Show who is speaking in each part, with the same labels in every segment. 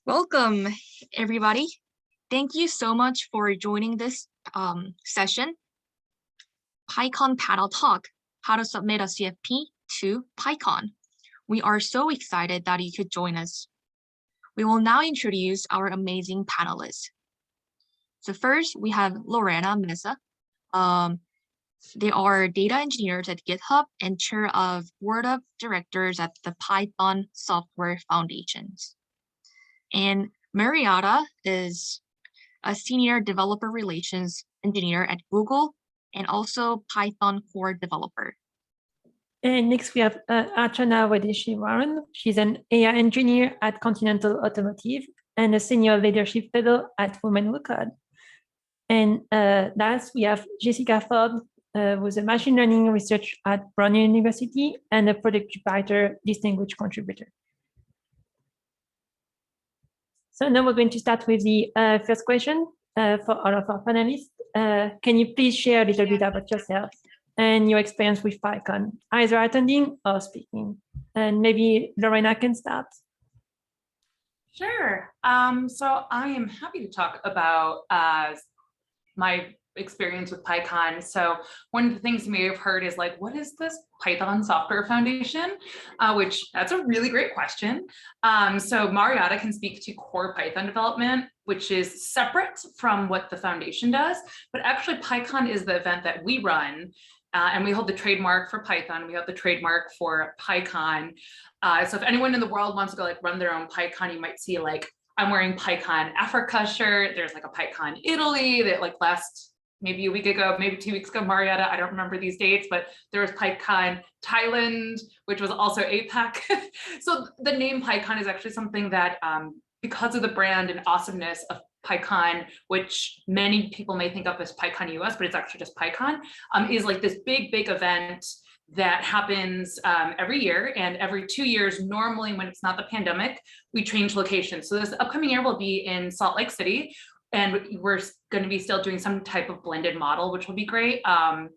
Speaker 1: Welcome, everybody. Thank you so much for joining this session, PyCon Panel Talk, How to Submit a CFP to PyCon. We are so excited that you could join us. We will now introduce our amazing panelists. So first, we have Lorena and Mesa. They are data engineers at GitHub and chair of board of directors at the Python Software Foundations. And Mariatta is a senior developer relations engineer at Google and also Python core developer.
Speaker 2: And next we have Archana Vaidheeswaran. She's an AI engineer at Continental Automotive and a senior leadership fellow at WWCode. And last we have Jessica Forde, who's a machine learning research at Brown University and a product writer distinguished contributor. So now we're going to start with the first question for all of our panelists. Can you please share a little bit about yourself and your experience with PyCon, either attending or speaking? And maybe Lorena can start.
Speaker 3: Sure. So I am happy to talk about my experience with PyCon. So one of the things you may have heard is like, what is this Python Software Foundation? Which that's a really great question. So Marietta can speak to core Python development, which is separate from what the foundation does, but actually PyCon is the event that we run. And we hold the trademark for Python. We have the trademark for PyCon. So if anyone in the world wants to go like run their own PyCon, you might see like, I'm wearing PyCon Africa shirt. There's like a PyCon Italy that like last maybe a week ago, maybe 2 weeks ago, Marietta, I don't remember these dates, but there was PyCon Thailand, which was also APAC. So the name PyCon is actually something that because of the brand and awesomeness of PyCon, which many people may think of as PyCon US, but it's actually just PyCon, is like this big event that happens every year, and every 2 years, normally when it's not the pandemic, we change locations. So this upcoming year will be in Salt Lake City, and we're going to be still doing some type of blended model, which will be great. But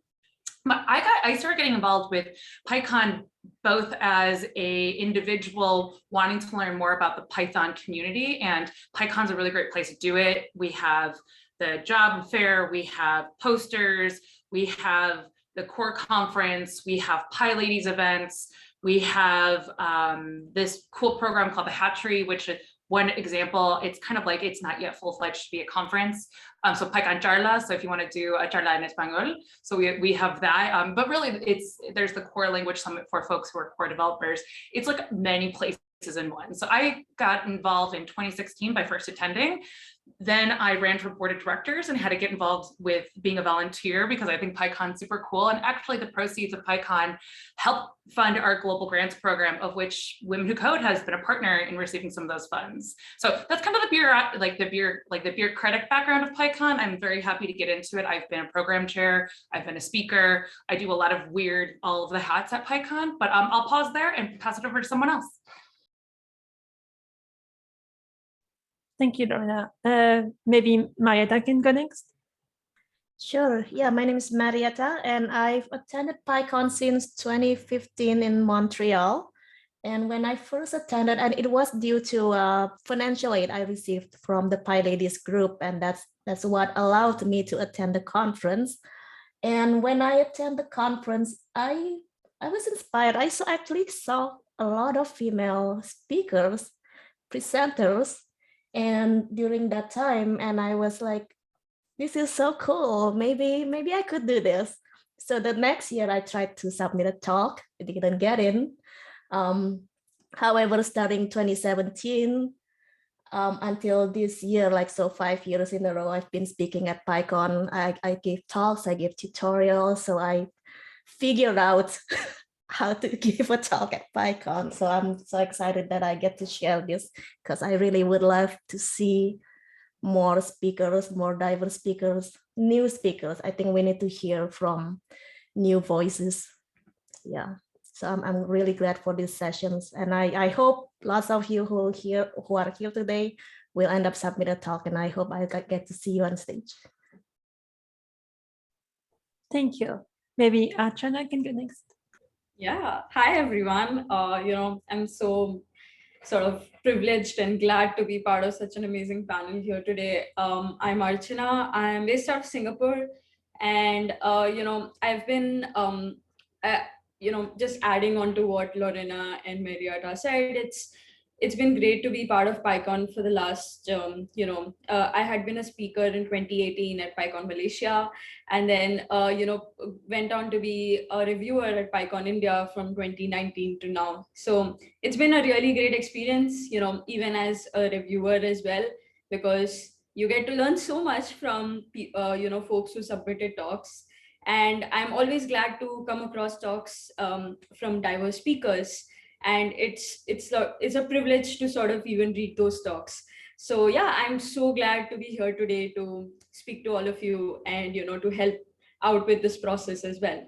Speaker 3: I started getting involved with PyCon both as a individual wanting to learn more about the Python community, and PyCon's a really great place to do it. We have the job fair, we have posters, we have the core conference, we have PyLadies events, we have this cool program called the Hatchery, which is one example. It's kind of like, it's not yet full-fledged to be a conference. So PyCon Charla, so if you want to do a charla en español, so we have that. But really, there's the core language summit for folks who are core developers. It's like many places in one. So I got involved in 2016 by first attending. Then I ran for board of directors and had to get involved with being a volunteer because I think PyCon's super cool. And actually the proceeds of PyCon help fund our global grants program, of which Women Who Code has been a partner in receiving some of those funds. So that's kind of the bureaucratic background of PyCon. I'm very happy to get into it. I've been a program chair, I've been a speaker. I do a lot of weird, all of the hats at PyCon, but I'll pause there and pass it over to someone else.
Speaker 2: Thank you, Lorena. Maybe Marietta can go next.
Speaker 4: Sure. Yeah, my name is Marietta, and I've attended PyCon since 2015 in Montreal. And when I first attended, and it was due to financial aid I received from the PyLadies group, and that's what allowed me to attend the conference. And when I attend the conference, I was inspired. I actually saw a lot of female speakers, presenters. And during that time, and I was like, this is so cool. Maybe I could do this. So the next year I tried to submit a talk. I didn't get in. However, starting 2017 until this year, like so 5 years in a row, I've been speaking at PyCon. I gave talks, I gave tutorials. So I figured out how to give a talk at PyCon. So I'm so excited that I get to share this because I really would love to see more speakers, more diverse speakers, new speakers. I think we need to hear from new voices. Yeah, so I'm really glad for these sessions. And I hope lots of you who are here today will end up submit a talk, and I hope I get to see you on stage.
Speaker 2: Thank you. Maybe Archana can go next.
Speaker 5: Yeah, hi everyone. I'm so sort of privileged and glad to be part of such an amazing panel here today. I'm Archana. I'm based out of Singapore, and I've been just adding on to what Lorena and Marietta said. It's been great to be part of PyCon for the last, I had been a speaker in 2018 at PyCon Malaysia, and then, went on to be a reviewer at PyCon India from 2019 to now. So it's been a really great experience, even as a reviewer as well, because you get to learn so much from, folks who submitted talks. And I'm always glad to come across talks from diverse speakers. And it's a privilege to sort of even read those talks. So yeah, I'm so glad to be here today to speak to all of you and to help out with this process as well.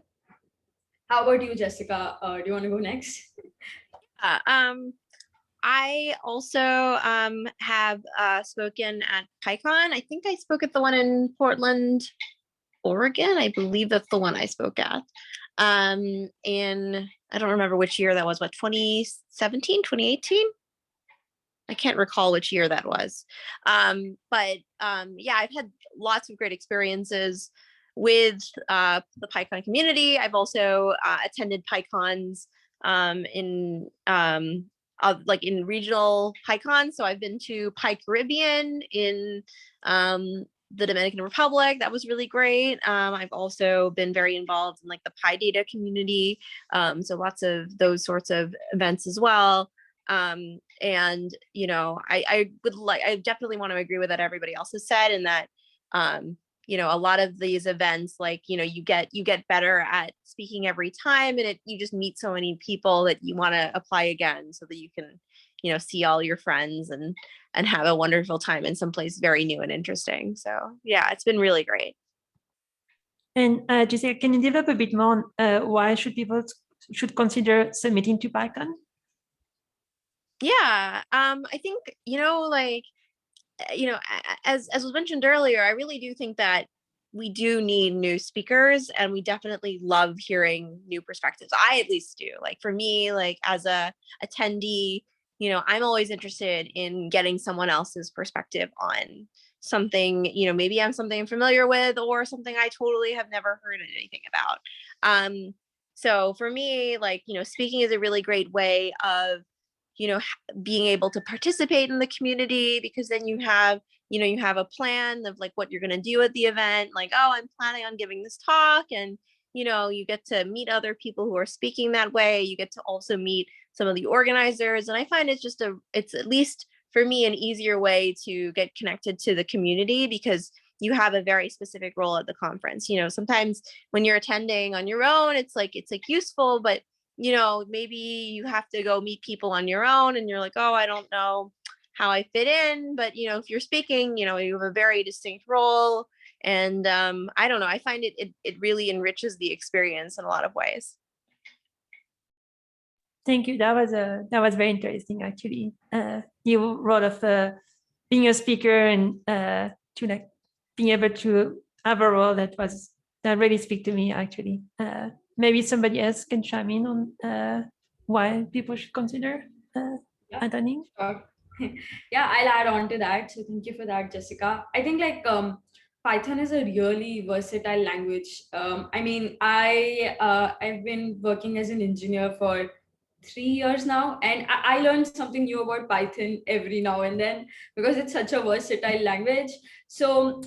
Speaker 5: How about you, Jessica? Do you want to go next?
Speaker 6: I also have spoken at PyCon. I think I spoke at the one in Portland, Oregon. I believe that's the one I spoke at. In, I don't remember which year that was, what, 2017, 2018? I can't recall which year that was. But yeah, I've had lots of great experiences with the PyCon community. I've also attended PyCons in in regional PyCon. So I've been to PyCaribbean in the Dominican Republic. That was really great. I've also been very involved in like the PyData community. So lots of those sorts of events as well. And, I definitely want to agree with what everybody else has said, in that, a lot of these events, like, you get better at speaking every time, and you just meet so many people that you want to apply again, so that you can, see all your friends and have a wonderful time in someplace very new and interesting. So yeah, it's been really great.
Speaker 2: And Jessica, can you develop a bit more on why people should consider submitting to PyCon?
Speaker 6: Yeah, I think, as was mentioned earlier, I really do think that we do need new speakers, and we definitely love hearing new perspectives. I at least do. Like for me, like as a attendee, I'm always interested in getting someone else's perspective on something, maybe something I'm familiar with, or something I totally have never heard anything about. So for me, like, speaking is a really great way of, being able to participate in the community, because then you have a plan of like what you're going to do at the event. Like, oh, I'm planning on giving this talk, and, you get to meet other people who are speaking that way. You get to also meet some of the organizers. And I find it's at least for me, an easier way to get connected to the community, because you have a very specific role at the conference. Sometimes when you're attending on your own, it's like useful, but maybe you have to go meet people on your own, and you're like, oh, I don't know how I fit in. But, if you're speaking, you have a very distinct role. And I don't know, I find it really enriches the experience in a lot of ways.
Speaker 2: Thank you. That was very interesting, actually. You wrote of being a speaker and to like being able to have a role that really speak to me, actually. Maybe somebody else can chime in on why people should consider attending.
Speaker 5: Sure. Yeah, I'll add on to that. So thank you for that, Jessica. I think like Python is a really versatile language. I mean, I've been working as an engineer for 3 years now, and I learned something new about Python every now and then, because it's such a versatile language. So,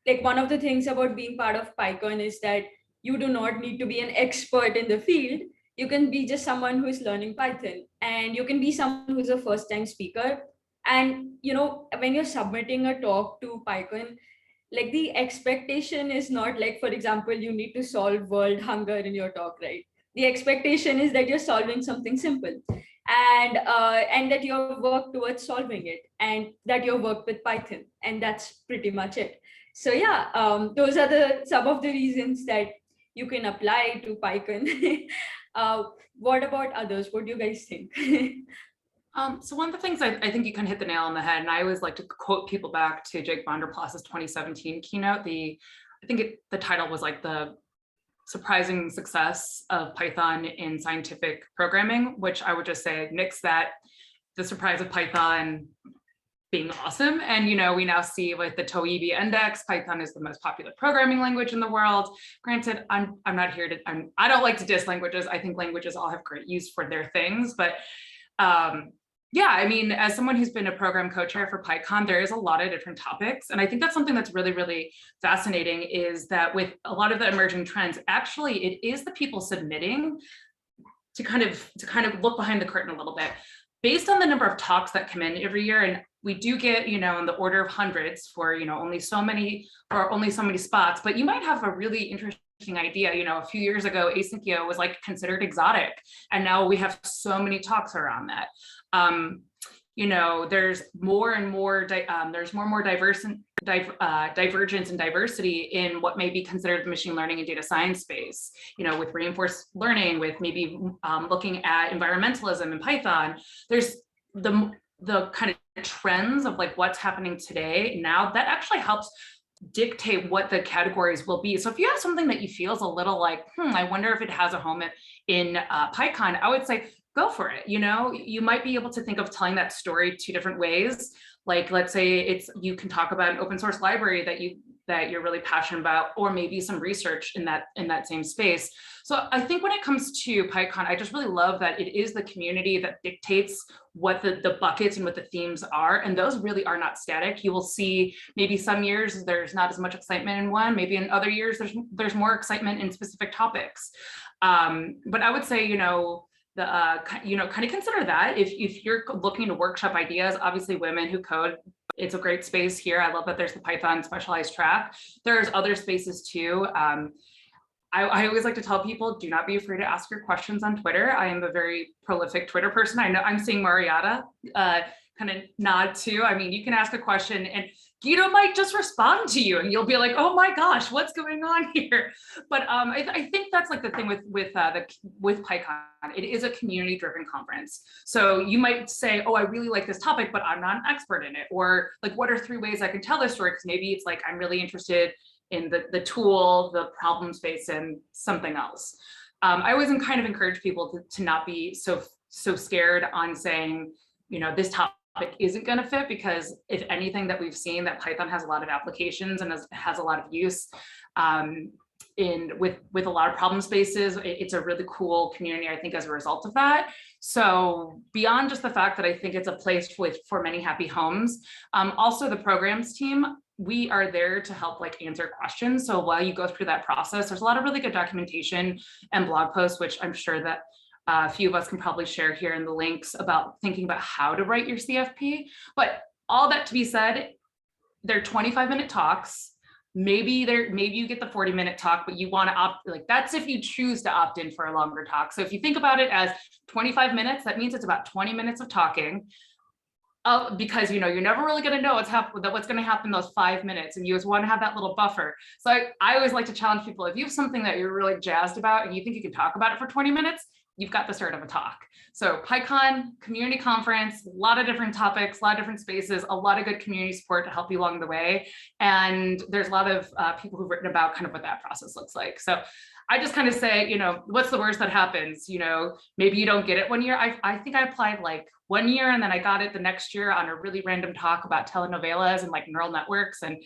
Speaker 5: like one of the things about being part of PyCon is that you do not need to be an expert in the field. You can be just someone who is learning Python, and you can be someone who's a first-time speaker. And when you're submitting a talk to PyCon, like the expectation is not like, for example, you need to solve world hunger in your talk, right? The expectation is that you're solving something simple, and that you've worked towards solving it, and that you've worked with Python, and that's pretty much it. So yeah, those are some of the reasons that you can apply to PyCon. What about others? What do you guys think?
Speaker 3: So one of the things I think you kind of hit the nail on the head, and I always like to quote people back to Jake Vanderplas's 2017 keynote. The title was like the surprising success of Python in scientific programming, which I would just say nix that, the surprise of Python being awesome. And we now see with the Toibi index, Python is the most popular programming language in the world. Granted, I'm not here to, I don't like to diss languages. I think languages all have great use for their things, but yeah, I mean, as someone who's been a program co-chair for PyCon, there is a lot of different topics. And I think that's something that's really, really fascinating, is that with a lot of the emerging trends, actually, it is the people submitting to kind of look behind the curtain a little bit. Based on the number of talks that come in every year, and we do get, in the order of hundreds for, only so many spots, but you might have a really interesting idea. A few years ago, asyncio was like considered exotic, and now we have so many talks around that. There's more and more, there's more and more divergence and diversity in what may be considered the machine learning and data science space, with reinforced learning, with maybe looking at environmentalism in Python. There's the kind of trends of like what's happening today now that actually helps dictate what the categories will be. So if you have something that you feel is a little like, I wonder if it has a home in PyCon, I would say, go for it. You might be able to think of telling that story two different ways. Like, let's say you can talk about an open source library that you're really passionate about, or maybe some research in that same space. So I think when it comes to PyCon, I just really love that it is the community that dictates what the buckets and what the themes are. And those really are not static. You will see maybe some years there's not as much excitement in one, maybe in other years there's more excitement in specific topics. But I would say, kind of consider that if you're looking to workshop ideas. Obviously, Women Who Code, it's a great space here. I love that there's the Python specialized track. There's other spaces too. I always like to tell people, do not be afraid to ask your questions on Twitter. I am a very prolific Twitter person. I know I'm seeing Mariatta kind of nod too. I mean, you can ask a question and Guido might just respond to you and you'll be like, oh my gosh, what's going on here? But I think that's like the thing with PyCon. It is a community driven conference. So you might say, oh, I really like this topic, but I'm not an expert in it. Or like, what are 3 ways I can tell this story? Because maybe it's like, I'm really interested in the tool, the problem space, and something else. I always kind of encourage people to not be so scared on saying, this topic isn't going to fit, because if anything that we've seen, that Python has a lot of applications and has a lot of use with a lot of problem spaces. It's a really cool community, I think, as a result of that. So beyond just the fact that I think it's a place for many happy homes, also the programs team, we are there to help answer questions. So while you go through that process, there's a lot of really good documentation and blog posts, which I'm sure that a few of us can probably share here in the links, about thinking about how to write your CFP. But all that to be said, they're 25-minute talks. Maybe you get the 40-minute talk, but you want to opt, that's if you choose to opt in for a longer talk. So if you think about it as 25 minutes, that means it's about 20 minutes of talking. Because you're never really going to know what's going to happen in those 5 minutes, and you just want to have that little buffer. So I always like to challenge people, if you have something that you're really jazzed about and you think you can talk about it for 20 minutes, you've got the start of a talk. So PyCon community conference, a lot of different topics, a lot of different spaces, a lot of good community support to help you along the way. And there's a lot of people who've written about kind of what that process looks like. So I just kind of say, what's the worst that happens? Maybe you don't get it 1 year. I think I applied 1 year, and then I got it the next year on a really random talk about telenovelas and neural networks. And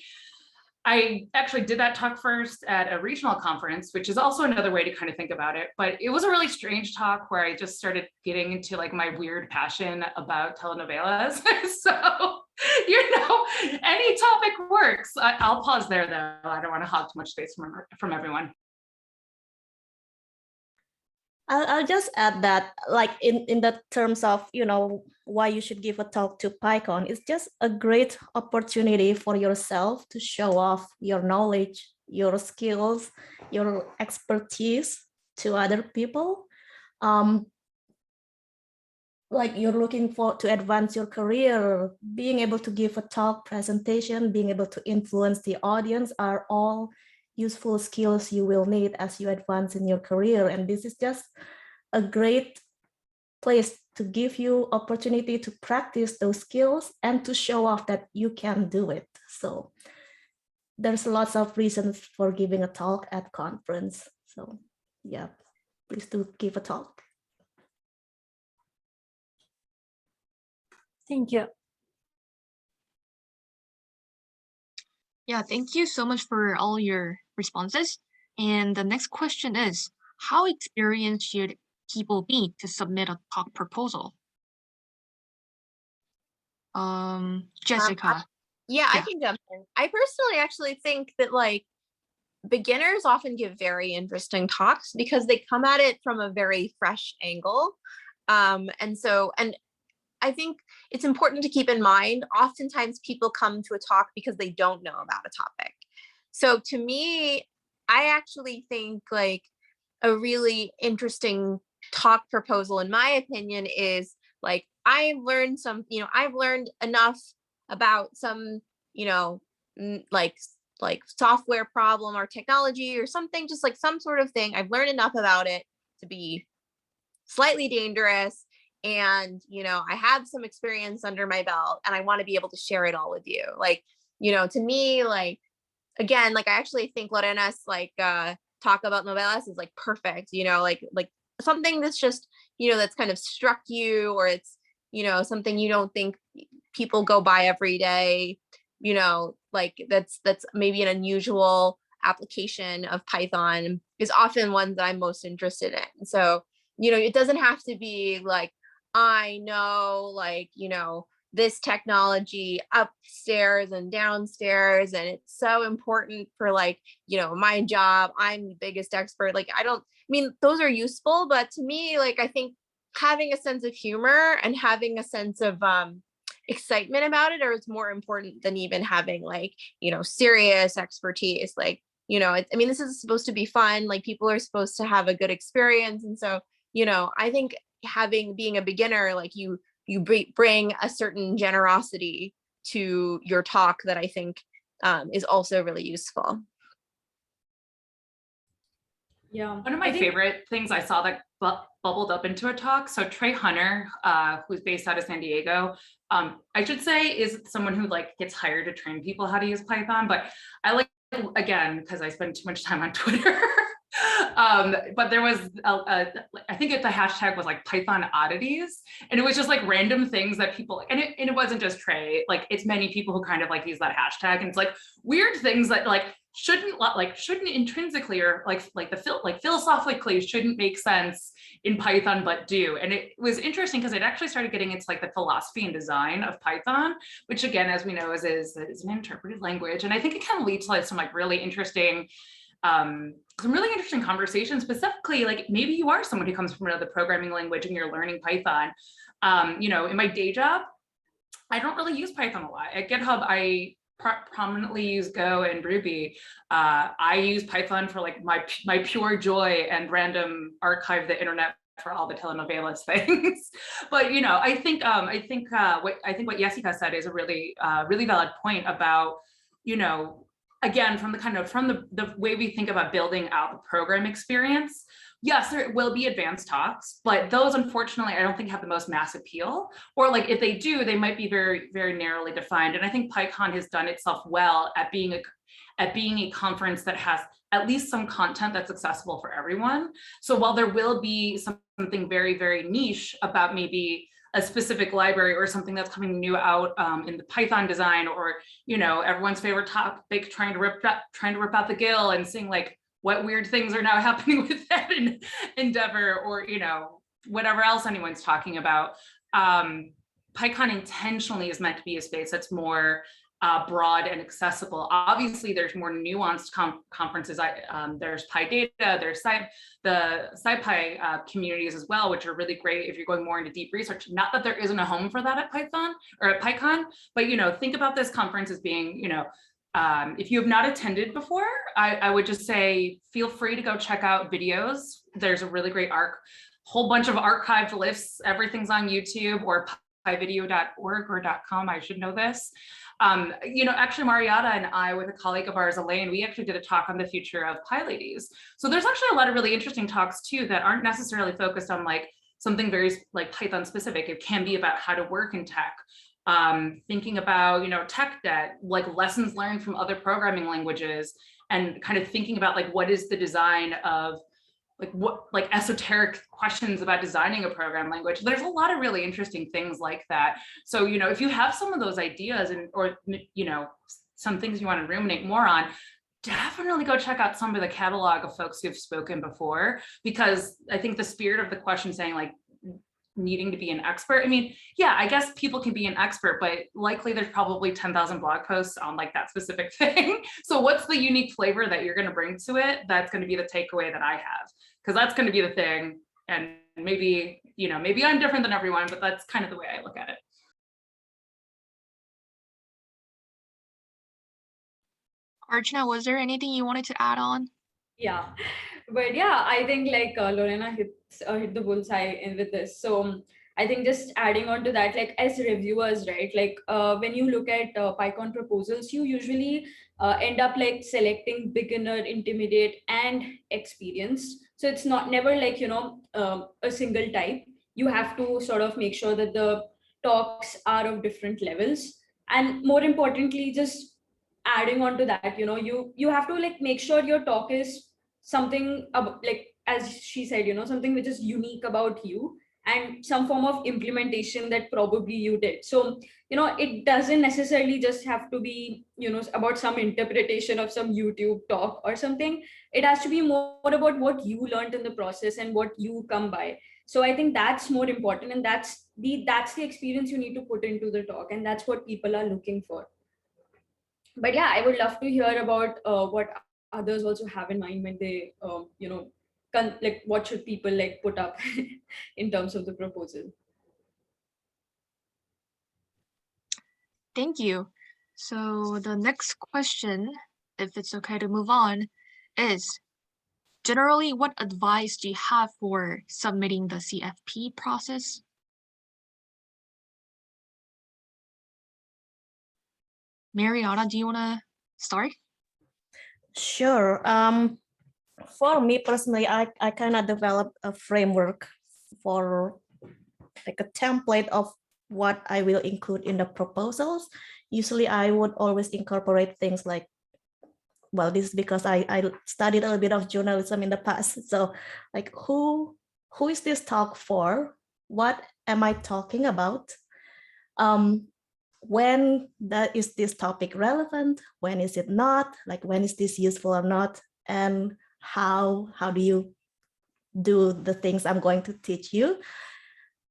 Speaker 3: I actually did that talk first at a regional conference, which is also another way to kind of think about it. But it was a really strange talk where I just started getting into my weird passion about telenovelas. So, any topic works. I'll pause there though. I don't want to hog too much space from everyone.
Speaker 4: I'll just add that, in the terms of, why you should give a talk to PyCon, it's just a great opportunity for yourself to show off your knowledge, your skills, your expertise to other people. You're looking to advance your career, being able to give a talk presentation, being able to influence the audience are all useful skills you will need as you advance in your career. And this is just a great place to give you opportunity to practice those skills and to show off that you can do it. So there's lots of reasons for giving a talk at conference. So yeah, please do give a talk.
Speaker 2: Thank you.
Speaker 1: Yeah, thank you so much for all your responses. And the next question is, how experienced should people be to submit a talk proposal? Jessica.
Speaker 6: Yeah, I
Speaker 1: Yeah.
Speaker 6: can jump in. I personally actually think that like beginners often give very interesting talks because they come at it from a very fresh angle. And I think it's important to keep in mind, oftentimes people come to a talk because they don't know about a topic. So to me, I actually think like a really interesting talk proposal, in my opinion, is like, I've learned enough about some, like software problem or technology or something, just like some sort of thing. I've learned enough about it to be slightly dangerous. And, I have some experience under my belt and I want to be able to share it all with you. Like, to me, like, again, like, I actually think Lorena's like, talk about novelas is like perfect, like something that's just, that's kind of struck you, or it's, something you don't think people go by every day, like that's maybe an unusual application of Python is often one that I'm most interested in. So, it doesn't have to be like, I know, like, this technology upstairs and downstairs, and it's so important for like, my job, I'm the biggest expert. Like, those are useful, but to me, like, I think having a sense of humor and having a sense of excitement about it is more important than even having like, serious expertise. Like, this is supposed to be fun. Like, people are supposed to have a good experience. And so, I think being a beginner, like you bring a certain generosity to your talk that I think is also really useful.
Speaker 5: Yeah.
Speaker 3: One of my favorite things I saw that bubbled up into a talk. So Trey Hunter, who's based out of San Diego, I should say is someone who like gets hired to train people how to use Python. But I like, again, because I spend too much time on Twitter. But there was, I think the hashtag was like Python oddities. And it was just like random things that people, and it wasn't just Trey, like it's many people who kind of like use that hashtag. And it's like weird things that like shouldn't intrinsically or philosophically shouldn't make sense in Python, but do. And it was interesting because it actually started getting into like the philosophy and design of Python, which again, as we know, is an interpreted language. And I think it kind of leads to like some really interesting conversations, specifically, like maybe you are someone who comes from another programming language and you're learning Python. In my day job, I don't really use Python a lot. At GitHub, I prominently use Go and Ruby. I use Python for like my pure joy and random archive the internet for all the telenovelas things. But I think what Jessica said is a really valid point about again, from the way we think about building out the program experience. Yes, there will be advanced talks, but those, unfortunately, I don't think have the most mass appeal, or like if they do, they might be very, very narrowly defined. And I think PyCon has done itself well at being a conference that has at least some content that's accessible for everyone. So while there will be something very, very niche about maybe a specific library or something that's coming new out in the Python design, or everyone's favorite topic, trying to rip out the GIL and seeing like what weird things are now happening with that endeavor, or whatever else anyone's talking about. PyCon intentionally is meant to be a space that's more broad and accessible. Obviously, there's more nuanced conferences. There's PyData, there's the SciPy communities as well, which are really great if you're going more into deep research. Not that there isn't a home for that at Python or at PyCon, but think about this conference as being, if you have not attended before, I would just say feel free to go check out videos. There's a really great whole bunch of archived lists. Everything's on YouTube or pyvideo.org or .com. I should know this. Actually Mariatta and I, with a colleague of ours, Elaine, we actually did a talk on the future of PyLadies. So there's actually a lot of really interesting talks too that aren't necessarily focused on like something very like Python specific. It can be about how to work in tech, thinking about, tech debt, like lessons learned from other programming languages, and kind of thinking about like, what is the design of like esoteric questions about designing a program language. There's a lot of really interesting things like that. So, you know, if you have some of those ideas or, you know, some things you want to ruminate more on, definitely go check out some of the catalog of folks who've spoken before, because I think the spirit of the question saying like needing to be an expert. I mean, yeah, I guess people can be an expert, but likely there's probably 10,000 blog posts on like that specific thing. So what's the unique flavor that you're going to bring to it? That's going to be the takeaway that I have, because that's going to be the thing. And maybe, you know, maybe I'm different than everyone, but that's kind of the way I look at it.
Speaker 1: Archana, was there anything you wanted to add on?
Speaker 5: Yeah, but yeah, I think like Lorena hit the bullseye in with this. So I think just adding on to that, like as reviewers, right? Like when you look at PyCon proposals, you usually end up like selecting beginner, intermediate, and experienced. So it's not never like, you know, a single type. You have to sort of make sure that the talks are of different levels, and more importantly, just adding on to that, you know, you have to like make sure your talk is something like, as she said, you know, something which is unique about you and some form of implementation that probably you did. So, you know, it doesn't necessarily just have to be, you know, about some interpretation of some YouTube talk or something. It has to be more about what you learned in the process and what you come by. So I think that's more important, and that's the experience you need to put into the talk, and that's what people are looking for. But yeah, I would love to hear about what others also have in mind when they, you know, like what should people like put up in terms of the proposal.
Speaker 1: Thank you. So the next question, if it's okay to move on, is generally what advice do you have for submitting the CFP process? Mariatta, do you want to start?
Speaker 4: Sure. For me personally, I kind of developed a framework for like a template of what I will include in the proposals. Usually I would always incorporate things like, well, this is because I studied a little bit of journalism in the past. So like who is this talk for? What am I talking about? When is this topic relevant? When is it not? Like when is this useful or not? And how do you do the things I'm going to teach you?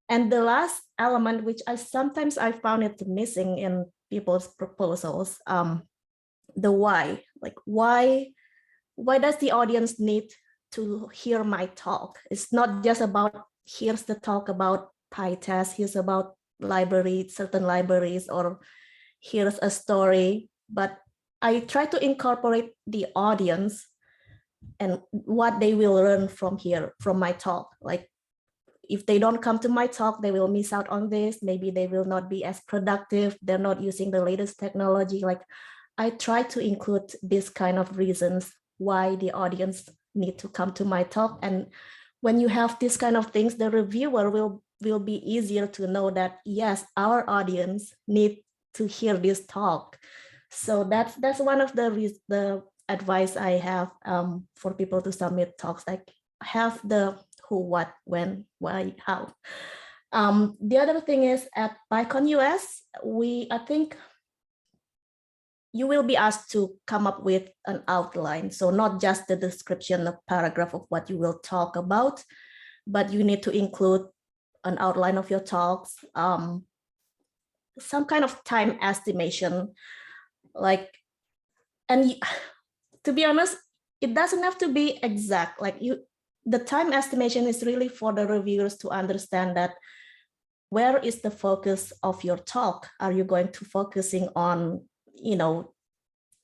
Speaker 4: And the last element, which I found it missing in people's proposals, the why. Like why does the audience need to hear my talk? It's not just about here's the talk about PyTest, here's about certain libraries, or here's a story, but I try to incorporate the audience and what they will learn from my talk. Like if they don't come to my talk, they will miss out on this. Maybe they will not be as productive. They're not using the latest technology. Like I try to include this kind of reasons why the audience need to come to my talk. And when you have this kind of things, the reviewer will be easier to know that, yes, our audience need to hear this talk. So that's one of the advice I have for people to submit talks, like have the who, what, when, why, how. The other thing is at PyCon US, I think you will be asked to come up with an outline. So not just the description, a paragraph of what you will talk about, but you need to include an outline of your talks, some kind of time estimation, like, and to be honest, it doesn't have to be exact. Like the time estimation is really for the reviewers to understand that where is the focus of your talk? Are you going to focusing on, you know,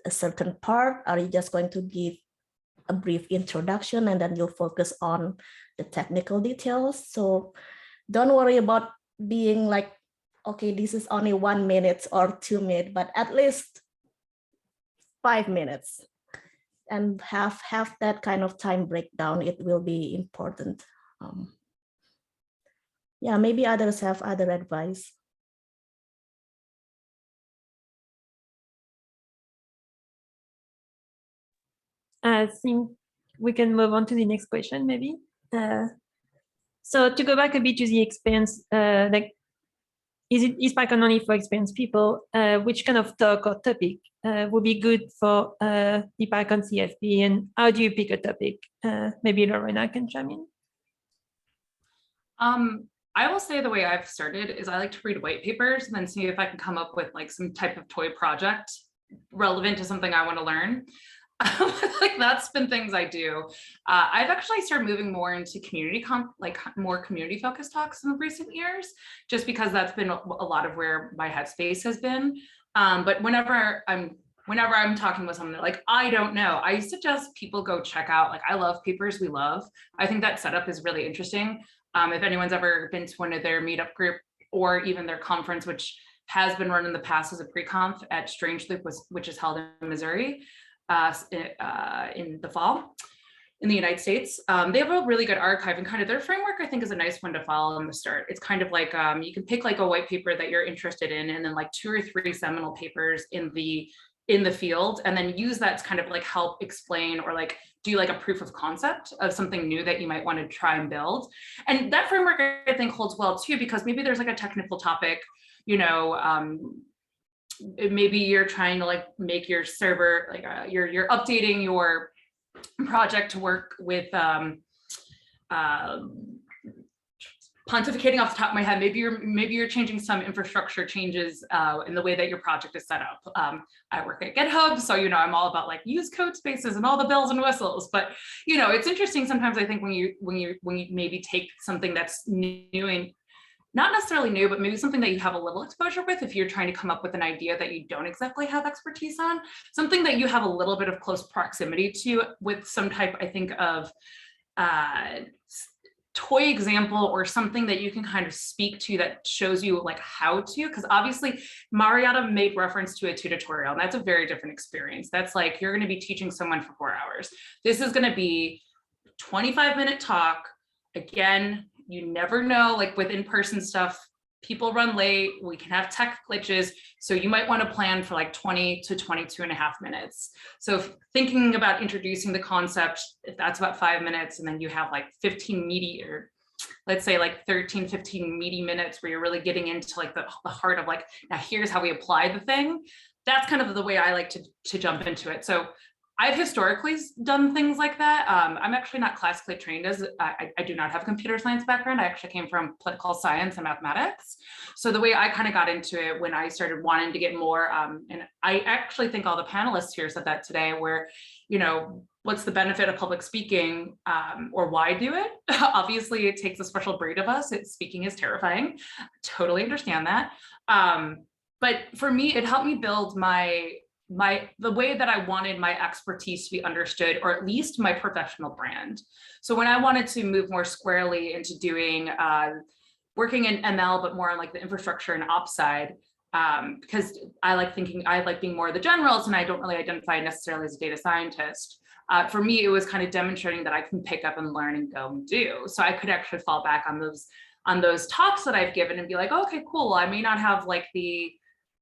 Speaker 4: a certain part? Are you just going to give a brief introduction and then you'll focus on the technical details? So don't worry about being like, okay, this is only 1 minute or 2 minutes, but at least 5 minutes, and have that kind of time breakdown. It will be important. Yeah, maybe others have other advice.
Speaker 2: I think we can move on to the next question, maybe. So to go back a bit to the experience, like, is PyCon only for experienced people? Which kind of talk or topic would be good for the PyCon CFP, and how do you pick a topic? Maybe Lorena can chime in.
Speaker 3: I will say the way I've started is I like to read white papers and then see if I can come up with like some type of toy project relevant to something I want to learn. Like that's been things I do. I've actually started moving more into more community focused talks in recent years, just because that's been a lot of where my headspace has been. But whenever I'm talking with someone like, I don't know, I suggest people go check out, like, I love Papers We Love. I think that setup is really interesting. If anyone's ever been to one of their meetup group or even their conference, which has been run in the past as a pre-conf at Strange Loop, which is held in Missouri in the fall in the United States. They have a really good archive, and kind of their framework, I think, is a nice one to follow in the start. It's kind of like you can pick like a white paper that you're interested in, and then like 2 or 3 seminal papers in the field, and then use that to kind of like help explain or like do like a proof of concept of something new that you might want to try and build. And that framework, I think, holds well too, because maybe there's like a technical topic, you know, maybe you're trying to like make your server, like you're updating your project to work with pontificating off the top of my head, maybe you're changing some infrastructure changes in the way that your project is set up. I work at GitHub, so, you know, I'm all about like use code spaces and all the bells and whistles. But, you know, it's interesting sometimes, I think, when you maybe take something that's new and not necessarily new, but maybe something that you have a little exposure with, if you're trying to come up with an idea that you don't exactly have expertise on, something that you have a little bit of close proximity to with some type, I think, of toy example or something that you can kind of speak to that shows you like how to, because obviously Marietta made reference to a tutorial, and that's a very different experience. That's like, you're going to be teaching someone for 4 hours. This is going to be 25-minute talk. Again, you never know, like with in-person stuff, people run late, we can have tech glitches. So you might want to plan for like 20 to 22.5 minutes. So if thinking about introducing the concept, if that's about 5 minutes, and then you have like 15 meaty, or let's say like 13, 15 meaty minutes where you're really getting into like the heart of like, now here's how we apply the thing. That's kind of the way I like to jump into it. So I've historically done things like that. I'm actually not classically trained as, I do not have a computer science background. I actually came from political science and mathematics. So the way I kind of got into it when I started wanting to get more, and I actually think all the panelists here said that today, where, you know, what's the benefit of public speaking, or why do it? Obviously, it takes a special breed of us. Speaking is terrifying. Totally understand that. But for me, it helped me build the way that I wanted my expertise to be understood, or at least my professional brand. So when I wanted to move more squarely into doing working in ML, but more on like the infrastructure and ops side, because I like being more of the generals, and I don't really identify necessarily as a data scientist. For me, it was kind of demonstrating that I can pick up and learn and go and do. So I could actually fall back on those talks that I've given and be like, okay, cool. I may not have like the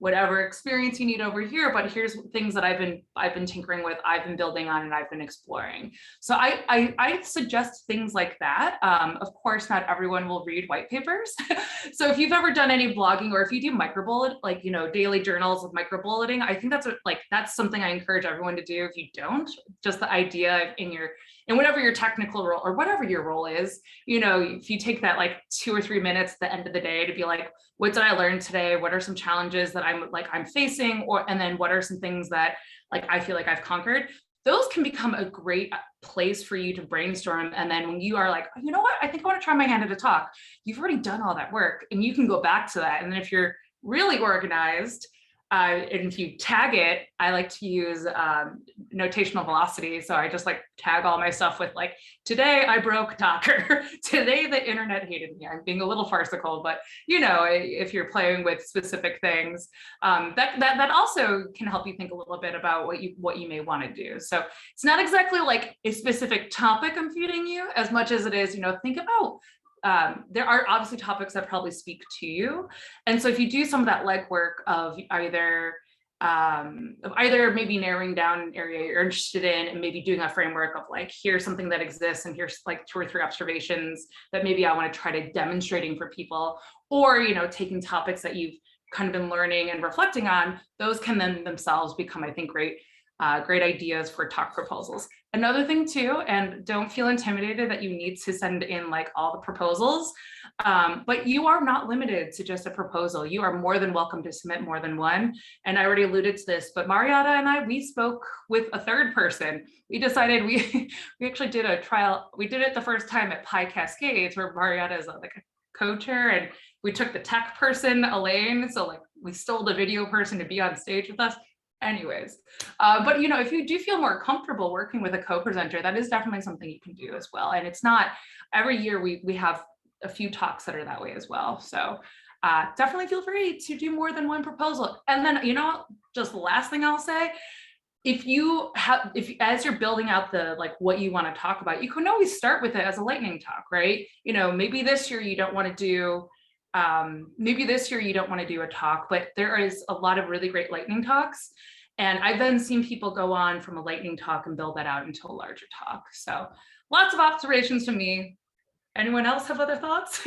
Speaker 3: whatever experience you need over here, but here's things that I've been tinkering with, I've been building on, and I've been exploring. So I suggest things like that. Of course, not everyone will read white papers. So if you've ever done any blogging, or if you do microbullet, like, you know, daily journals with microbulleting, I think that's something I encourage everyone to do. If you don't, just the idea in whatever your technical role or whatever your role is, you know, if you take that like 2 or 3 minutes at the end of the day to be like, what did I learn today? What are some challenges that I'm facing? And then what are some things that like I feel like I've conquered? Those can become a great place for you to brainstorm. And then when you are like, oh, you know what, I think I want to try my hand at a talk, you've already done all that work, and you can go back to that. And then if you're really organized, and if you tag it, I like to use notational velocity. So I just like tag all my stuff with like, today I broke Docker, today the internet hated me. I'm being a little farcical, but you know, if you're playing with specific things, that also can help you think a little bit about what you may want to do. So it's not exactly like a specific topic I'm feeding you, as much as it is, you know, think about there are obviously topics that probably speak to you. And so if you do some of that legwork of either either maybe narrowing down an area you're interested in and maybe doing a framework of like, here's something that exists and here's like 2 or 3 observations that maybe I want to try to demonstrating for people, or, you know, taking topics that you've kind of been learning and reflecting on, those can then themselves become, I think, great ideas for talk proposals. Another thing too, and don't feel intimidated that you need to send in like all the proposals, but you are not limited to just a proposal. You are more than welcome to submit more than one. And I already alluded to this, but Marietta and we spoke with a third person. We decided we actually did a trial. We did it the first time at Pi Cascades, where Marietta is like a co-chair, and we took the tech person, Elaine. So like we stole the video person to be on stage with us. Anyways, but you know, if you do feel more comfortable working with a co-presenter, that is definitely something you can do as well. And it's not every year we have a few talks that are that way as well. So definitely feel free to do more than one proposal. And then, you know, just the last thing I'll say, if as you're building out the like what you want to talk about, you can always start with it as a lightning talk, right? You know, maybe this year you don't want to do a talk, but there is a lot of really great lightning talks. And I've then seen people go on from a lightning talk and build that out into a larger talk. So lots of observations from me. Anyone else have other thoughts?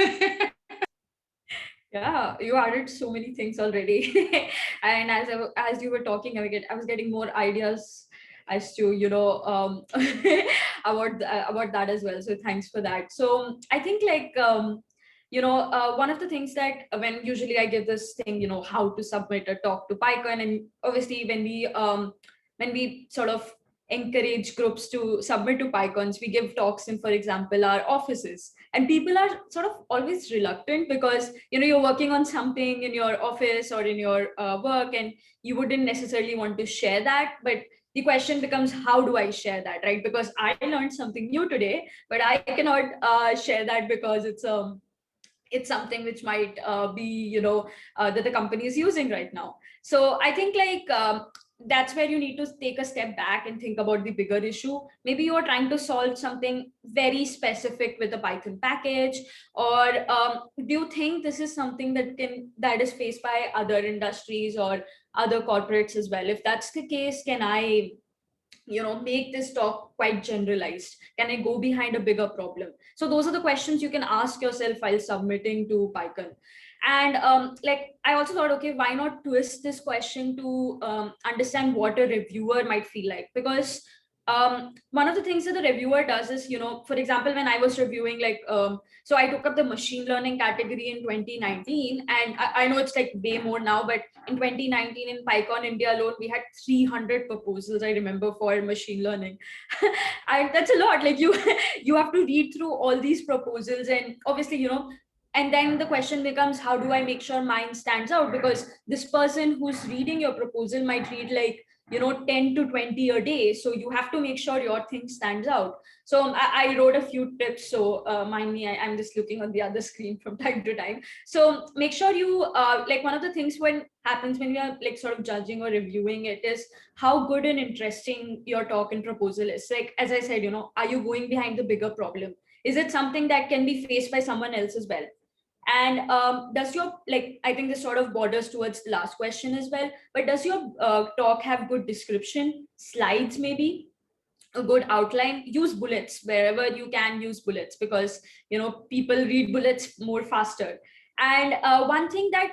Speaker 5: Yeah, you added so many things already. And as you were talking, I was getting more ideas as to, you know, about that as well. So thanks for that. So I think like, you know, one of the things that when usually I give this thing, you know, how to submit a talk to PyCon, and obviously when we sort of encourage groups to submit to PyCons, we give talks in, for example, our offices, and people are sort of always reluctant because, you know, you're working on something in your office or in your work, and you wouldn't necessarily want to share that, but the question becomes, how do I share that, right? Because I learned something new today, but I cannot share that because it's something which might be, you know, that the company is using right now. So I think like that's where you need to take a step back and think about the bigger issue. Maybe you are trying to solve something very specific with a Python package, or do you think this is something that is faced by other industries or other corporates as well? If that's the case, can I, you know, make this talk quite generalized? Can I go behind a bigger problem? So those are the questions you can ask yourself while submitting to PyCon. And like I also thought, okay, why not twist this question to understand what a reviewer might feel like? Because one of the things that the reviewer does is, you know, for example, when I was reviewing, like, so I took up the machine learning category in 2019, and I know it's like way more now, but in 2019 in PyCon India alone, we had 300 proposals, I remember, for machine learning. And that's a lot. Like you have to read through all these proposals, and obviously, you know, and then the question becomes, how do I make sure mine stands out? Because this person who's reading your proposal might read like, you know, 10 to 20 a day. So you have to make sure your thing stands out. So I wrote a few tips. So mind me, I'm just looking on the other screen from time to time. So make sure you, like one of the things when happens when we are like sort of judging or reviewing it is how good and interesting your talk and proposal is. Like, as I said, you know, are you going behind the bigger problem? Is it something that can be faced by someone else as well? And does your, like, I think this sort of borders towards the last question as well, but does your talk have good description, slides, maybe a good outline? Use bullets wherever you can. Use bullets because, you know, people read bullets more faster. And one thing that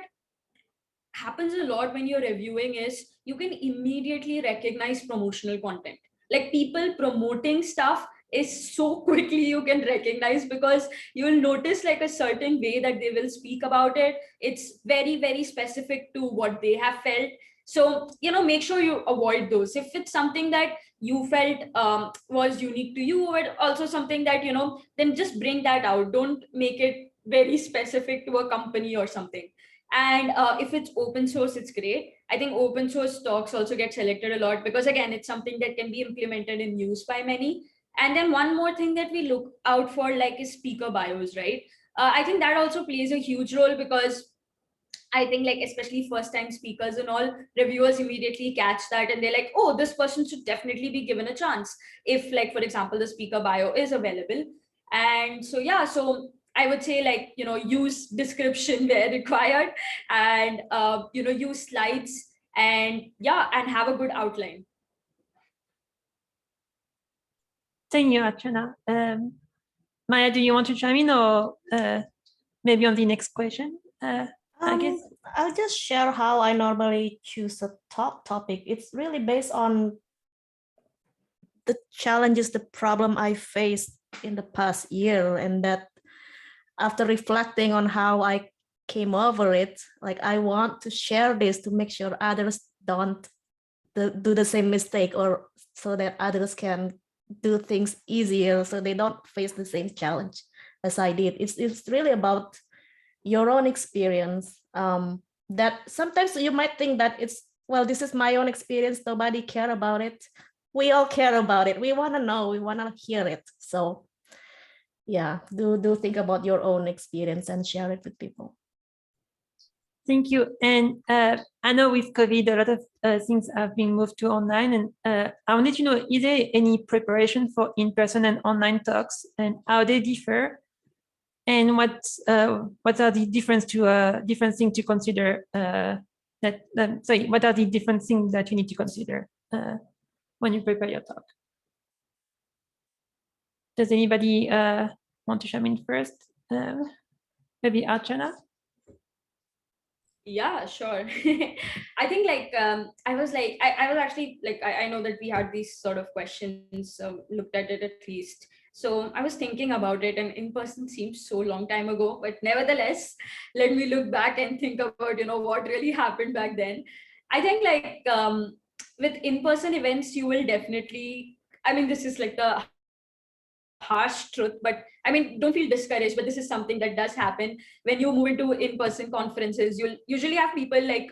Speaker 5: happens a lot when you're reviewing is you can immediately recognize promotional content. Like people promoting stuff is so quickly you can recognize, because you will notice like a certain way that they will speak about it. It's very, very specific to what they have felt. So, you know, make sure you avoid those. If it's something that you felt was unique to you, or also something that, you know, then just bring that out. Don't make it very specific to a company or something. And if it's open source, it's great. I think open source talks also get selected a lot because, again, it's something that can be implemented and used by many. And then one more thing that we look out for, like, is speaker bios, right? I think that also plays a huge role, because I think, like, especially first time speakers and all, reviewers immediately catch that and they're like, oh, this person should definitely be given a chance if, like, for example, the speaker bio is available. And so, yeah, so I would say, like, you know, use description where required, and, you know, use slides. and yeah, and have a good outline.
Speaker 2: Thank you, Archana. Maya, do you want to chime in, or maybe on the next question? I guess.
Speaker 4: I'll just share how I normally choose a topic. It's really based on the challenges, the problem I faced in the past year, and that after reflecting on how I came over it, like I want to share this to make sure others don't do the same mistake, or so that others can do things easier so they don't face the same challenge as I did. It's really about your own experience. That sometimes you might think that it's, well, this is my own experience, nobody care about it. We all care about it. We want to know, we want to hear it. So yeah, do think about your own experience and share it with people.
Speaker 2: Thank you. And I know with COVID, a lot of things have been moved to online. And I wanted to know, is there any preparation for in-person and online talks, and how they differ? And what are the different things to consider? What are the different things that you need to consider when you prepare your talk? Does anybody want to chime in first? Maybe Archana?
Speaker 5: Yeah, sure. I think like I was actually like I know that we had these sort of questions, looked at it at least. So I was thinking about it, and in person seems so long time ago, but nevertheless, let me look back and think about, you know, what really happened back then. I think like with in-person events, you will definitely, I mean, this is like the harsh truth, but I mean, don't feel discouraged, but this is something that does happen when you move into in-person conferences. You'll usually have people like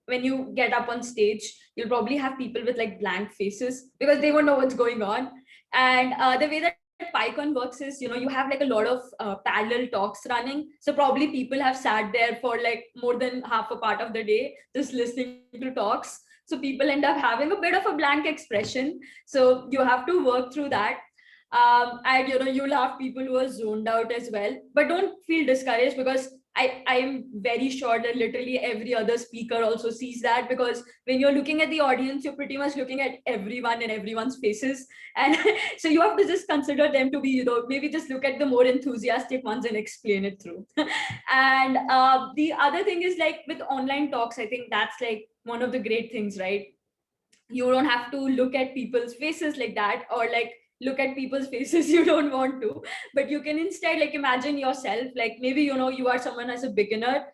Speaker 5: when you get up on stage, you'll probably have people with like blank faces because they won't know what's going on. And the way that PyCon works is, you know, you have like a lot of parallel talks running. So probably people have sat there for like more than half a part of the day just listening to talks. So people end up having a bit of a blank expression. So you have to work through that. And you know, you'll have people who are zoned out as well, but don't feel discouraged, because I am very sure that literally every other speaker also sees that, because when you're looking at the audience, you're pretty much looking at everyone and everyone's faces, and so you have to just consider them to be, you know, maybe just look at the more enthusiastic ones and explain it through. And the other thing is like with online talks, I think that's like one of the great things, right? You don't have to look at people's faces like that, or like look at people's faces you don't want to, but you can instead like imagine yourself, like maybe, you know, you are someone as a beginner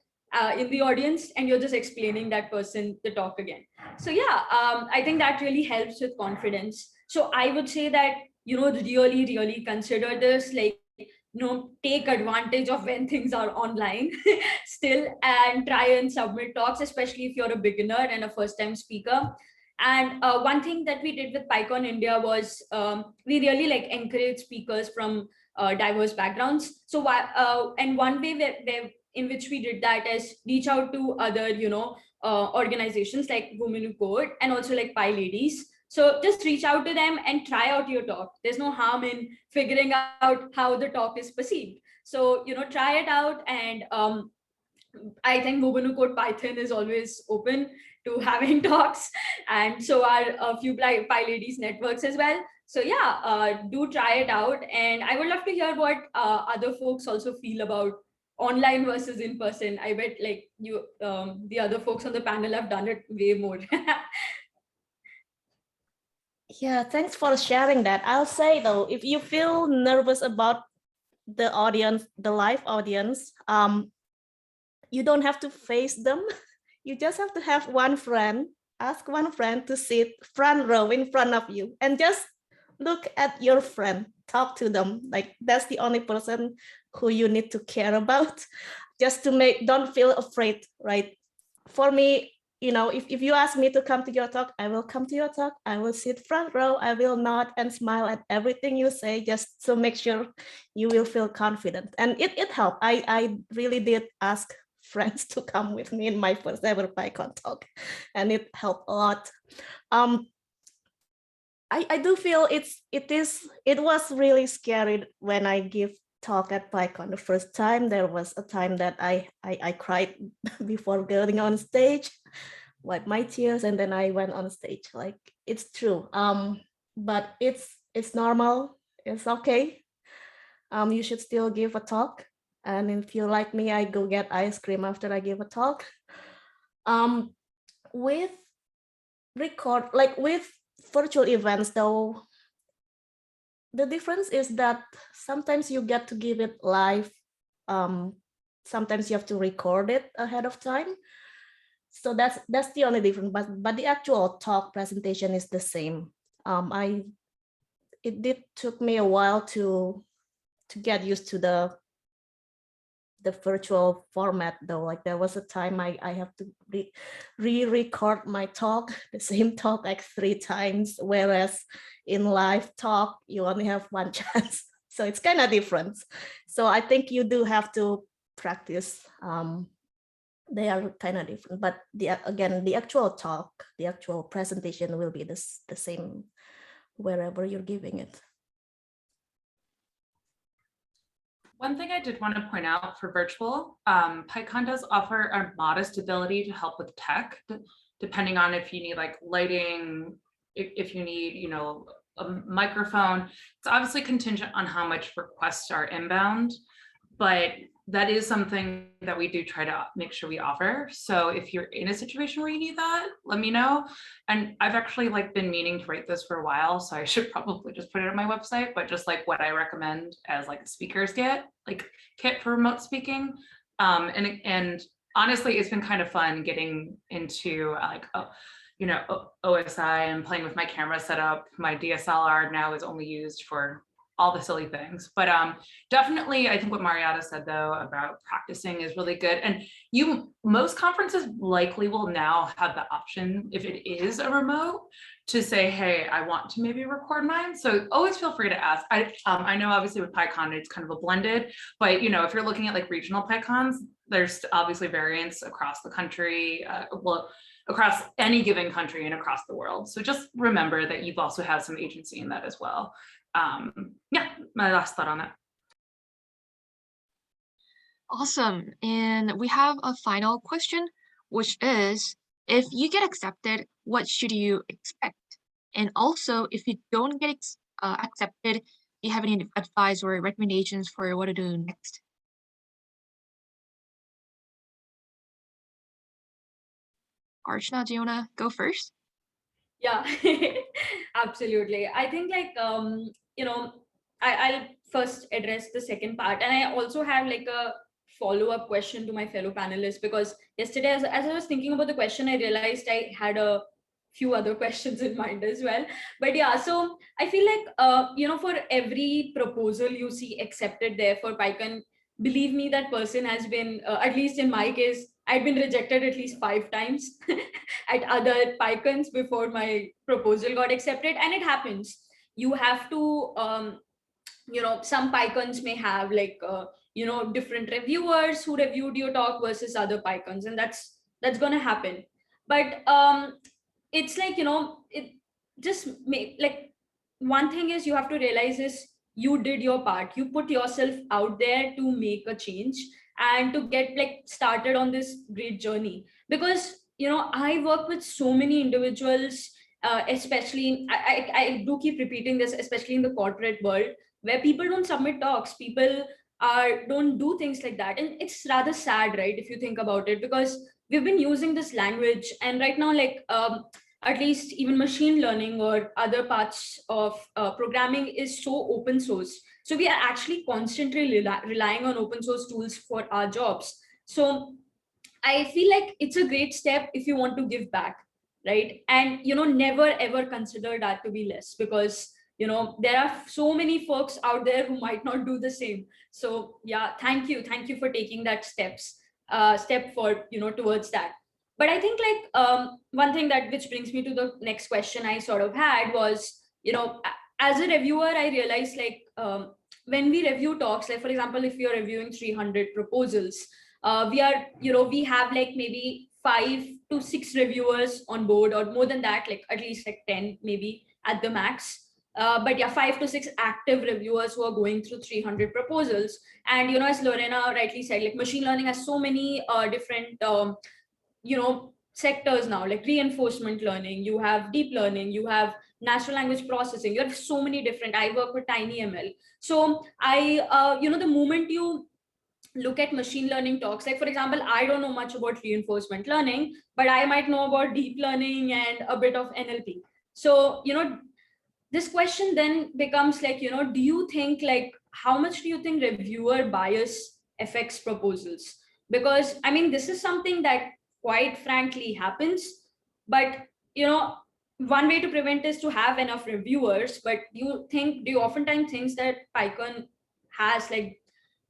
Speaker 5: in the audience, and you're just explaining that person the talk again. So yeah, I think that really helps with confidence. So I would say that, you know, really consider this, like, you know, take advantage of when things are online still, and try and submit talks, especially if you're a beginner and a first time speaker. And one thing that we did with PyCon India was we really like encourage speakers from diverse backgrounds. So and one way where in which we did that is reach out to other, you know, organizations like WWCode and also like PyLadies. So just reach out to them and try out your talk. There's no harm in figuring out how the talk is perceived. So, you know, try it out. And I think WWCode Python is always open to having talks, and so are a few PyLadies networks as well. So yeah, do try it out, and I would love to hear what other folks also feel about online versus in person. I bet like you, the other folks on the panel have done it way more.
Speaker 4: Yeah, thanks for sharing that. I'll say though, if you feel nervous about the audience, the live audience, you don't have to face them. You just have to have one friend, ask one friend to sit front row in front of you, and just look at your friend, talk to them. Like that's the only person who you need to care about, just to don't feel afraid, right? For me, you know, if you ask me to come to your talk, I will come to your talk. I will sit front row. I will nod and smile at everything you say, just to make sure you will feel confident. And it helped. I really did ask friends to come with me in my first ever PyCon talk, and it helped a lot. I do feel it was really scary when I give talk at PyCon the first time. There was a time that I cried before going on stage, wipe my tears, and then I went on stage. Like, it's true. But it's normal. It's okay. You should still give a talk. And if you like me, I go get ice cream after I give a talk. With virtual events though, the difference is that sometimes you get to give it live. Sometimes you have to record it ahead of time. So that's the only difference, but the actual talk presentation is the same. It did took me a while to get used to the virtual format though. Like, there was a time I have to re-record my talk, the same talk, like 3 times, whereas in live talk you only have one chance. So it's kind of different. So I think you do have to practice. They are kind of different, but again, the actual talk, the actual presentation will be the same wherever you're giving it.
Speaker 3: One thing I did want to point out for virtual, PyCon does offer a modest ability to help with tech, depending on if you need like lighting, if you need, you know, a microphone. It's obviously contingent on how much requests are inbound, but that is something that we do try to make sure we offer. So if you're in a situation where you need that, let me know. And I've actually like been meaning to write this for a while, so I should probably just put it on my website, but just like what I recommend as like a speaker's kit for remote speaking. And honestly, it's been kind of fun getting into like, you know, OSI and playing with my camera setup. My DSLR now is only used for all the silly things, but definitely I think what Mariatta said though about practicing is really good. And most conferences likely will now have the option, if it is a remote, to say, hey, I want to maybe record mine. So always feel free to ask. I know obviously with PyCon it's kind of a blended, but you know, if you're looking at like regional PyCons, there's obviously variants across the country, across any given country and across the world. So just remember that you've also had some agency in that as well. Yeah, my last thought on that.
Speaker 1: Awesome. And we have a final question, which is, if you get accepted, what should you expect? And also, if you don't get accepted, do you have any advice or recommendations for what to do next? Archana, do you want to go first?
Speaker 5: Yeah, absolutely. I think like, you know, I'll first address the second part. And I also have like a follow-up question to my fellow panelists, because yesterday as I was thinking about the question, I realized I had a few other questions in mind as well. But yeah, so I feel like, you know, for every proposal you see accepted there for PyCon, believe me, that person has been, at least in my case, I'd been rejected at least 5 times at other PyCons before my proposal got accepted. And it happens. You have to, you know, some PyCons may have like, you know, different reviewers who reviewed your talk versus other PyCons, and that's going to happen. But it's like, you know, it just like, one thing is you have to realize is you did your part. You put yourself out there to make a change and to get like started on this great journey. Because, you know, I work with so many individuals, especially, I do keep repeating this, especially in the corporate world, where people don't submit talks, people don't do things like that. And it's rather sad, right, if you think about it, because we've been using this language, and right now, like, at least even machine learning or other parts of programming is so open source. So we are actually constantly relying on open source tools for our jobs. So I feel like it's a great step if you want to give back, right? And, you know, never ever consider that to be less, because, you know, there are so many folks out there who might not do the same. So yeah, thank you for taking that step for, you know, towards that. But I think like, one thing that which brings me to the next question I sort of had was, you know, as a reviewer, I realized like, when we review talks, like for example, if you're reviewing 300 proposals, we are, you know, we have like maybe 5 to 6 reviewers on board, or more than that, like at least like 10 maybe at the max. But yeah, 5 to 6 active reviewers who are going through 300 proposals. And, you know, as Lorena rightly said, like machine learning has so many different, you know, sectors now, like reinforcement learning, you have deep learning, you have natural language processing, you have so many different. I work with TinyML. So the moment you look at machine learning talks, like for example, I don't know much about reinforcement learning, but I might know about deep learning and a bit of NLP. So, this question then becomes like, do you think, like, how much do you think reviewer bias affects proposals? Because I mean, this is something that quite frankly happens, but one way to prevent is to have enough reviewers. But do you oftentimes think that PyCon has like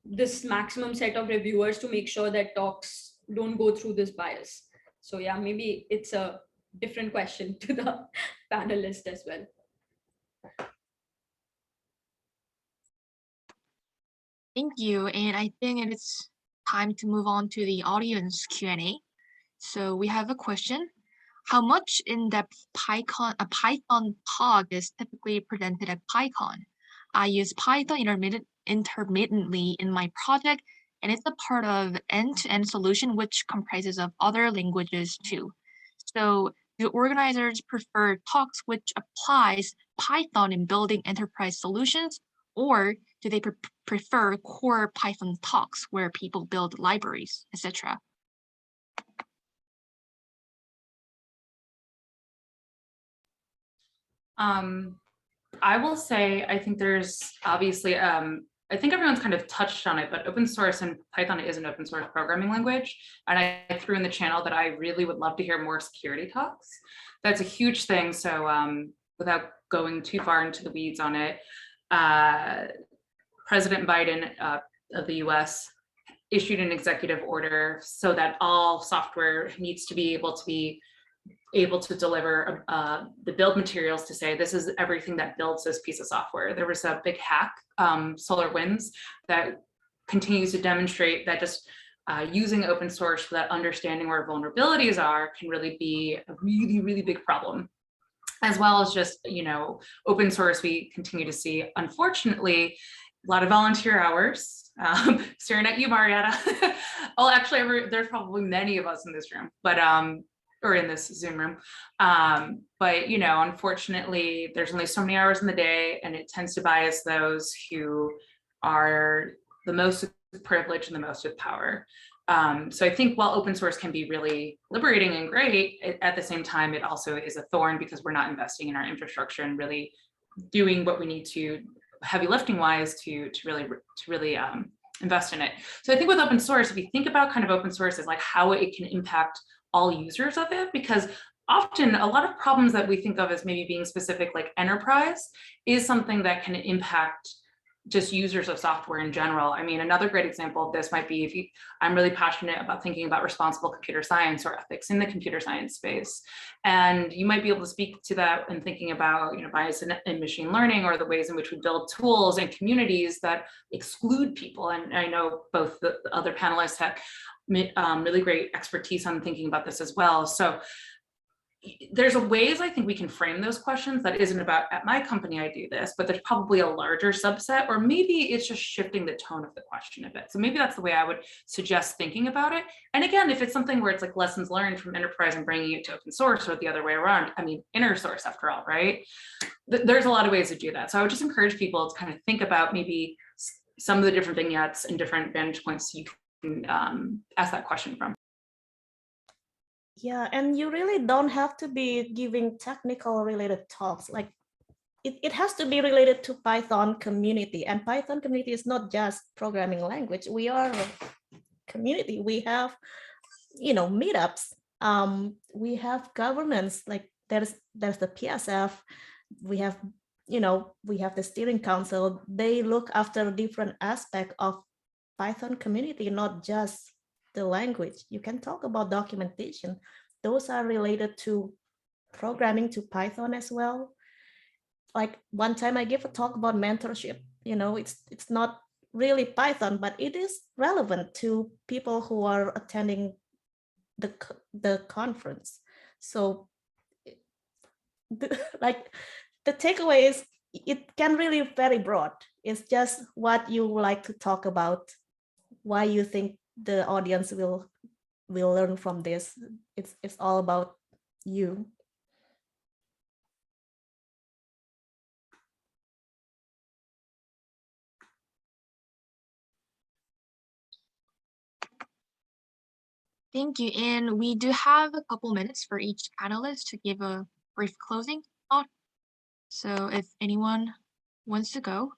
Speaker 5: this maximum set of reviewers to make sure that talks don't go through this bias? So yeah, maybe it's a different question to the panelists as well.
Speaker 1: Thank you. And I think it's time to move on to the audience Q&A. So we have a question. How much in-depth Python talk is typically presented at PyCon? I use Python intermittently in my project, and it's a part of end-to-end solution, which comprises of other languages too. So do organizers prefer talks which applies Python in building enterprise solutions, or do they prefer core Python talks where people build libraries, etc.?
Speaker 3: I will say, I think there's obviously, I think everyone's kind of touched on it, but open source and Python is an open source programming language. And I threw in the channel that I really would love to hear more security talks. That's a huge thing. So without going too far into the weeds on it, President Biden of the US issued an executive order so that all software needs to be able to deliver the build materials to say this is everything that builds this piece of software. There was a big hack, SolarWinds, that continues to demonstrate that just using open source without understanding where vulnerabilities are can really be a really, really big problem. As well as just, open source, we continue to see, unfortunately, a lot of volunteer hours. Staring at you, Marietta. Oh, actually, there's probably many of us in this room, but or in this Zoom room. But unfortunately, there's only so many hours in the day, and it tends to bias those who are the most privileged and the most with power. So I think while open source can be really liberating and great, at the same time, it also is a thorn because we're not investing in our infrastructure and really doing what we need to, heavy lifting wise, to really invest in it. So I think with open source, if you think about kind of open source as like how it can impact all users of it, because often a lot of problems that we think of as maybe being specific, like enterprise, is something that can impact just users of software in general. I mean, another great example of this might be I'm really passionate about thinking about responsible computer science or ethics in the computer science space. And you might be able to speak to that and thinking about, bias in machine learning, or the ways in which we build tools and communities that exclude people. And I know both the other panelists have really great expertise on thinking about this as well. So there's ways I think we can frame those questions that isn't about, at my company I do this, but there's probably a larger subset, or maybe it's just shifting the tone of the question a bit. So maybe that's the way I would suggest thinking about it. And again, if it's something where it's like lessons learned from enterprise and bringing it to open source, or the other way around, I mean, inner source after all, right? There's a lot of ways to do that. So I would just encourage people to kind of think about maybe some of the different vignettes and different vantage points you can ask that question from.
Speaker 4: Yeah, and you really don't have to be giving technical related talks. Like it has to be related to Python community, and Python community is not just programming language. We are a community. We have, meetups. We have governance. Like there's the PSF. We have, we have the steering council. They look after different aspects of Python community, not just the language. You can talk about documentation. Those are related to programming, to Python as well. Like one time I gave a talk about mentorship. It's not really Python, but it is relevant to people who are attending the conference. So like the takeaway is it can really be very broad. It's just what you like to talk about, why you think the audience will will learn from this. It's all about you.
Speaker 1: Thank you. And we do have a couple minutes for each panelist to give a brief closing thought. So if anyone wants to go.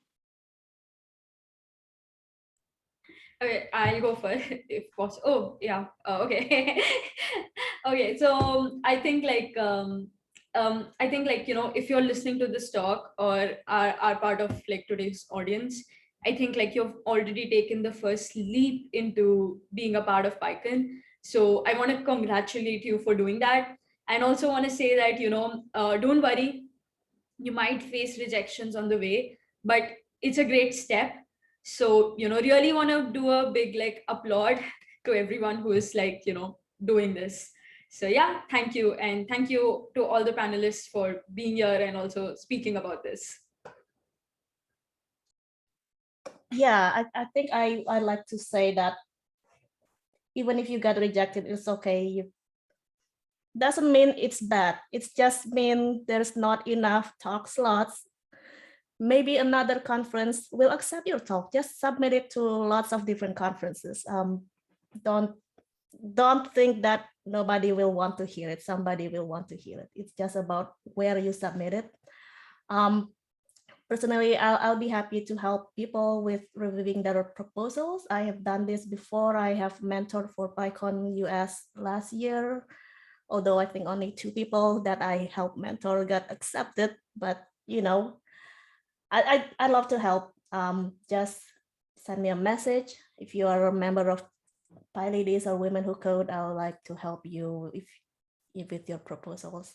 Speaker 5: Okay, I'll go first if possible. Oh, yeah. Okay. Okay. So I think if you're listening to this talk or are part of like today's audience, I think like you've already taken the first leap into being a part of PyCon. So I want to congratulate you for doing that, and also want to say that don't worry, you might face rejections on the way, but it's a great step. So really want to do a big like applaud to everyone who is like doing this. So yeah, thank you, and thank you to all the panelists for being here and also speaking about this.
Speaker 4: Yeah, I think I like to say that even if you got rejected, it's okay. Doesn't mean it's bad. It's just mean there's not enough talk slots. Maybe another conference will accept your talk. Just submit it to lots of different conferences. Don't think that nobody will want to hear it. Somebody will want to hear it. It's just about where you submit it. Personally, I'll be happy to help people with reviewing their proposals. I have done this before. I have mentored for PyCon US last year, although I think only 2 people that I helped mentor got accepted. But I love to help. Just send me a message. If you are a member of PyLadies or Women Who Code, I would like to help you if with your proposals.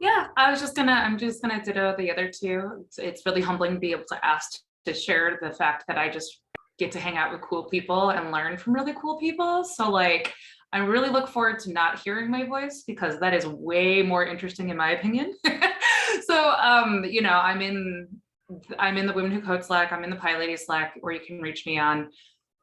Speaker 3: Yeah, I'm just gonna ditto the other two. It's really humbling to be able to ask to share the fact that I just get to hang out with cool people and learn from really cool people. So like, I really look forward to not hearing my voice, because that is way more interesting in my opinion. So I'm in the Women Who Code Slack, I'm in the PyLadies Slack, where you can reach me on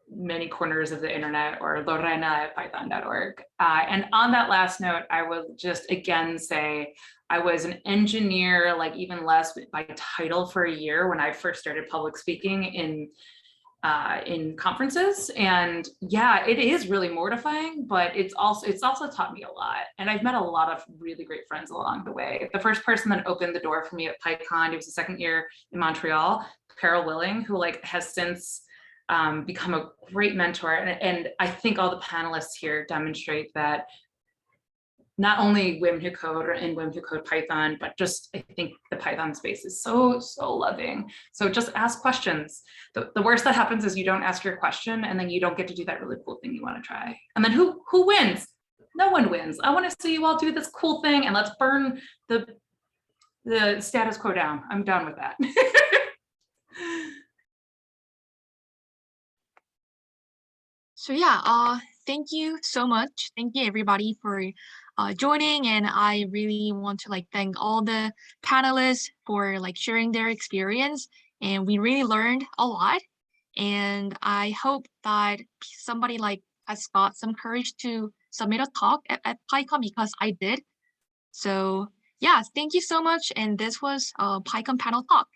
Speaker 3: many corners of the internet, or Lorena at python.org. And on that last note, I will just again say, I was an engineer, like even less by title, for a year when I first started public speaking in conferences. And yeah, it is really mortifying, but it's also taught me a lot. And I've met a lot of really great friends along the way. The first person that opened the door for me at PyCon, it was the second year in Montreal, Carol Willing, who like has since become a great mentor. And I think all the panelists here demonstrate that not only Women Who Code and Women Who Code Python, but just I think the Python space is so loving. So just ask questions. The worst that happens is you don't ask your question, and then you don't get to do that really cool thing you want to try. And then who wins? No one wins. I want to see you all do this cool thing, and let's burn the status quo down. I'm done with that.
Speaker 1: So yeah, thank you so much. Thank you everybody for joining, and I really want to like thank all the panelists for like sharing their experience, and we really learned a lot. And I hope that somebody like has got some courage to submit a talk at PyCon, because I did. So yeah, thank you so much. And this was PyCon panel talk.